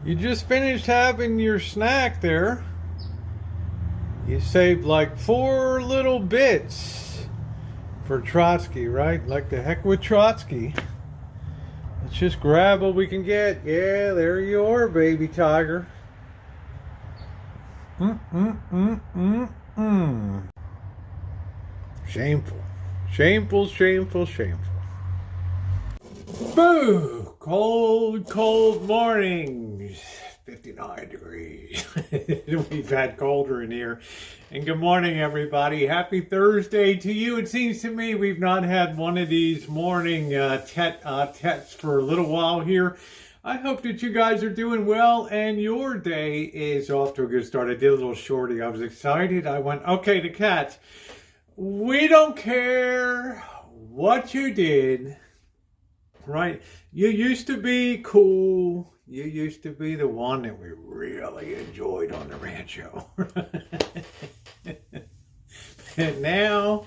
You just finished having your snack there. You saved like 4 little bits for Trotsky, right? Like the heck with Trotsky. Let's just grab what we can get. Yeah, there you are, baby tiger. Shameful. Shameful, shameful, shameful. Boo! Cold, cold mornings. 59 degrees. We've had colder in here. And good morning, everybody. Happy Thursday to you. It seems to me we've not had one of these morning tests for a little while here. I hope that you guys are doing well and your day is off to a good start. I did a little shorty. I was excited. I went, okay, the cats, we don't care what you did. Right? You used to be cool. You used to be the one that we really enjoyed on the Rancho. And now,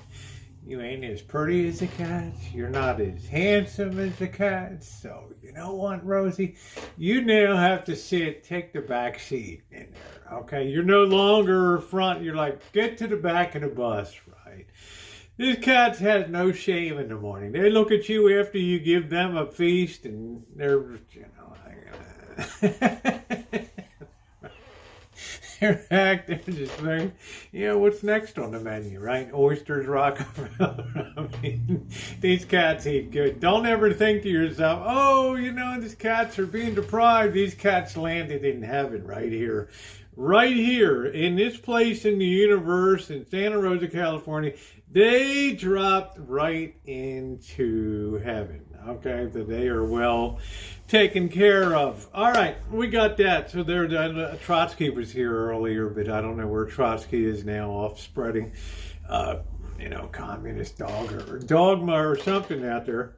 you ain't as pretty as the cats. You're not as handsome as the cats. So, you know what, Rosie? You now have to take the back seat in there, okay? You're no longer front. You're like, get to the back of the bus, right? These cats have no shame in the morning. They look at you after you give them a feast and they're, you know, they're just saying, you know, what's next on the menu, right? Oysters, Rockefeller. I mean, these cats eat good. Don't ever think to yourself, oh, you know, these cats are being deprived. These cats landed in heaven right here. Right here, in this place in the universe in Santa Rosa, California, they dropped right into heaven. Okay, so they are well taken care of. All right, we got that. So there, Trotsky was here earlier, but I don't know where Trotsky is now, off spreading, you know, communist dogma or something out there.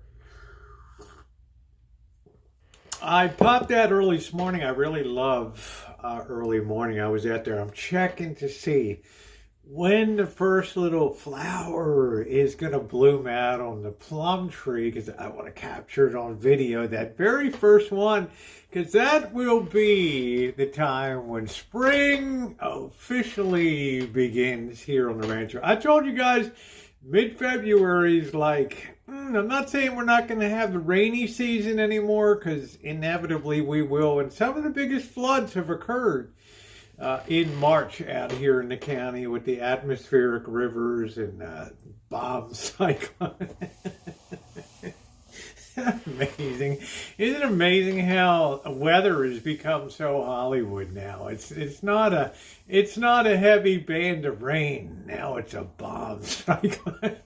I popped that early this morning. I really love early morning. I was out there. I'm checking to see when the first little flower is going to bloom out on the plum tree, because I want to capture it on video, that very first one, because that will be the time when spring officially begins here on the Rancho. I told you guys mid-February is like, I'm not saying we're not going to have the rainy season anymore, because inevitably we will, and some of the biggest floods have occurred in March out here in the county with the atmospheric rivers and bomb cyclone. Amazing. Isn't it amazing how weather has become so Hollywood now? It's not a heavy band of rain. Now it's a bomb cyclone.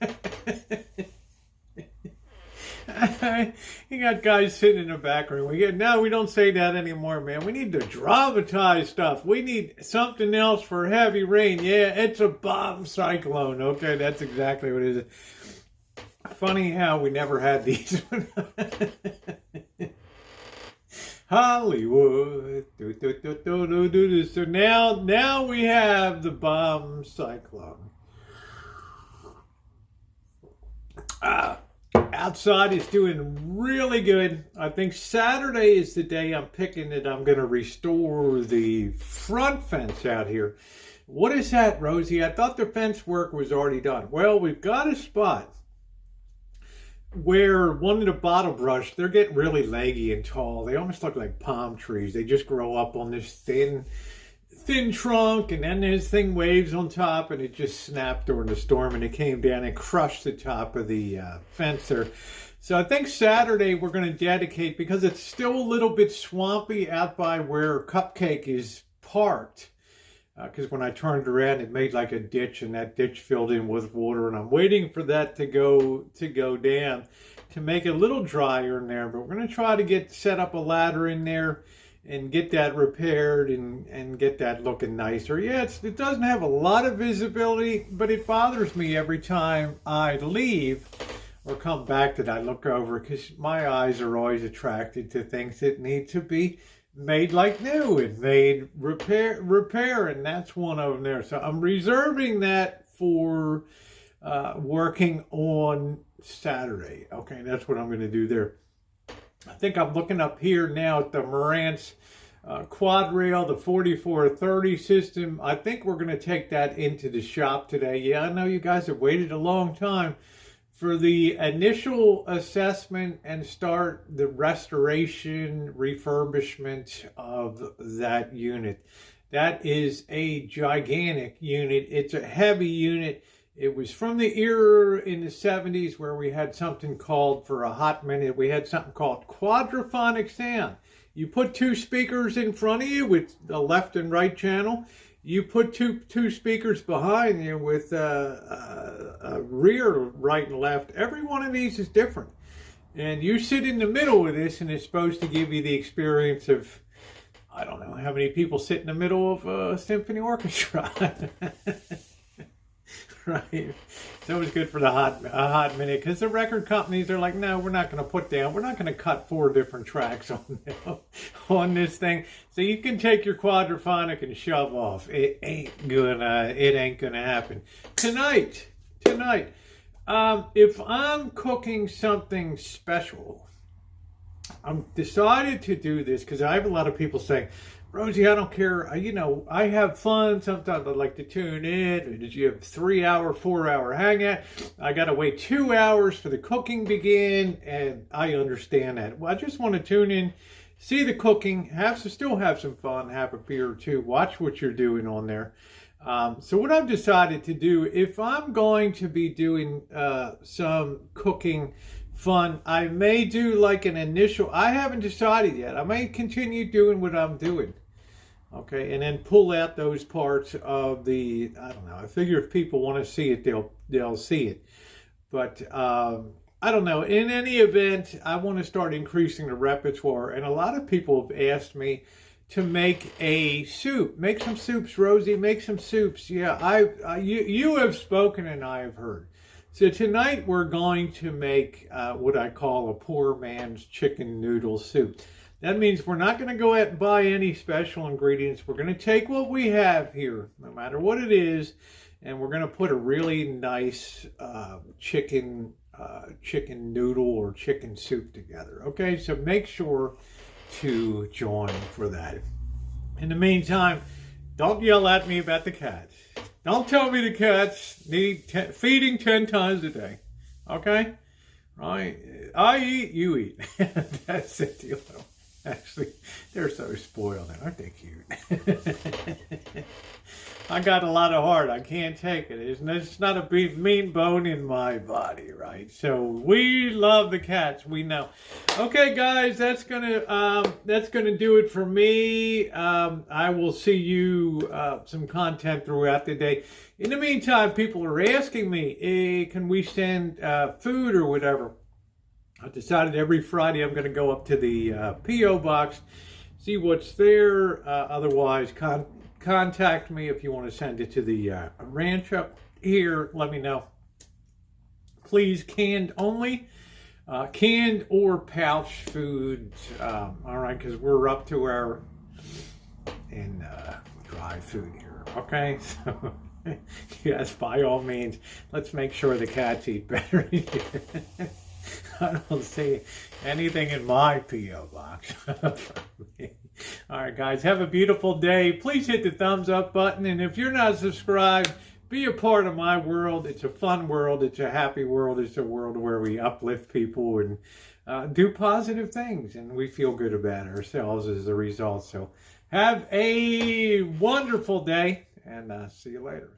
You got guys sitting in the back room. We don't say that anymore, man. We need to dramatize stuff. We need something else for heavy rain. Yeah, it's a bomb cyclone. Okay, that's exactly what it is. Funny how we never had these. Hollywood. So now we have the bomb cyclone. Outside is doing really good. I think Saturday is the day I'm picking that I'm going to restore the front fence out here. What is that, Rosie? I thought the fence work was already done. Well, we've got a spot where one of the bottle brush, they're getting really leggy and tall. They almost look like palm trees. They just grow up on this thin trunk, and then this thing waves on top, and it just snapped during the storm, and it came down and crushed the top of the fence there. So I think Saturday we're going to dedicate, because it's still a little bit swampy out by where Cupcake is parked, because when I turned around it made like a ditch, and that ditch filled in with water, and I'm waiting for that to go down to make it a little drier in there. But we're going to try to set up a ladder in there and get that repaired and get that looking nicer. Yeah, it doesn't have a lot of visibility, but it bothers me every time I leave or come back that I look over, because my eyes are always attracted to things that need to be made like new and made repair, and that's one of them there. So I'm reserving that for working on Saturday. Okay, that's what I'm going to do there. I think I'm looking up here now at the Marantz quad rail, the 4430 system. I think we're going to take that into the shop today. Yeah, I know you guys have waited a long time for the initial assessment and start the restoration, refurbishment of that unit. That is a gigantic unit. It's a heavy unit. It was from the era in the 70s where we had something called, for a hot minute, we had something called quadraphonic sound. You put two speakers in front of you with the left and right channel. You put two speakers behind you with a rear right and left. Every one of these is different. And you sit in the middle of this, and it's supposed to give you the experience of, I don't know how many people sit in the middle of a symphony orchestra. Right. It's always good for a hot minute, because the record companies are like, no, we're not going to cut 4 different tracks on this thing. So you can take your quadraphonic and shove off. It ain't gonna happen. Tonight, if I'm cooking something special, I'm decided to do this because I have a lot of people saying, Rosie, I don't care. I have fun. Sometimes I like to tune in. Did you have 3-hour, 4-hour hangout? I got to wait 2 hours for the cooking to begin, and I understand that. Well, I just want to tune in, see the cooking, still have some fun, have a beer or two, watch what you're doing on there. So what I've decided to do, if I'm going to be doing some cooking fun, I may do like an initial, I haven't decided yet. I may continue doing what I'm doing. Okay, and then pull out those parts of the, I don't know, I figure if people want to see it, they'll see it. But I don't know, in any event, I want to start increasing the repertoire. And a lot of people have asked me to make a soup. Make some soups, Rosie, make some soups. Yeah, you have spoken and I have heard. So tonight we're going to make what I call a poor man's chicken noodle soup. That means we're not going to go out and buy any special ingredients. We're going to take what we have here, no matter what it is, and we're going to put a really nice chicken noodle or chicken soup together. Okay, so make sure to join for that. In the meantime, don't yell at me about the cats. Don't tell me the cats need feeding 10 times a day. Okay? Right? I eat, you eat. That's the deal. Actually, they're so spoiled, aren't they cute? I got a lot of heart. I can't take it. It's not a mean bone in my body, right? So we love the cats. We know. Okay, guys, that's gonna do it for me. I will see you some content throughout the day. In the meantime, people are asking me, can we send food or whatever? I decided every Friday I'm going to go up to the P.O. box, see what's there. Otherwise, contact me if you want to send it to the Rancho here. Let me know. Please, canned only. Canned or pouch foods. All right, because we're up to our dry food here. Okay, so yes, by all means, let's make sure the cats eat better. I don't see anything in my P.O. box. All right, guys, have a beautiful day. Please hit the thumbs up button. And if you're not subscribed, be a part of my world. It's a fun world. It's a happy world. It's a world where we uplift people and do positive things. And we feel good about ourselves as a result. So have a wonderful day, and see you later.